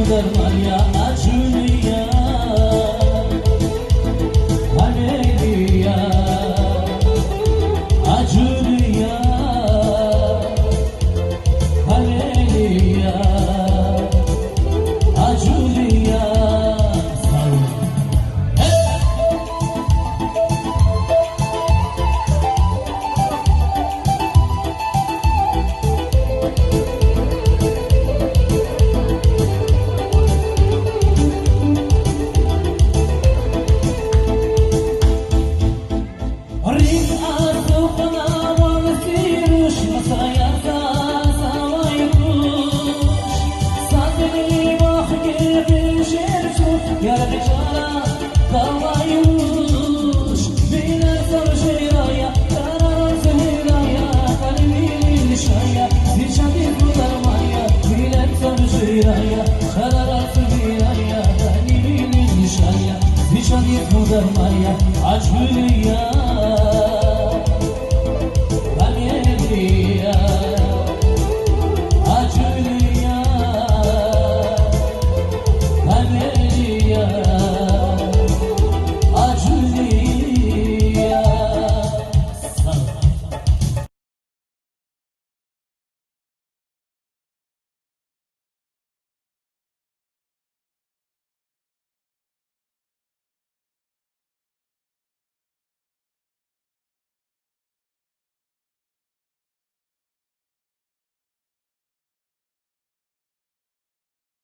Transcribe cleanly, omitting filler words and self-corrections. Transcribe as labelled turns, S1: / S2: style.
S1: mudar Maria Julia Hallelujah Julia Hallelujah Julia Yargıçana davayuş Biner sarışıraya Kararan zehiraya Kalbimin nişaya Zilşadir budarmaya Biner sarışıraya Kararan zehiraya Kalbimin nişaya Zilşadir budarmaya Aç hülya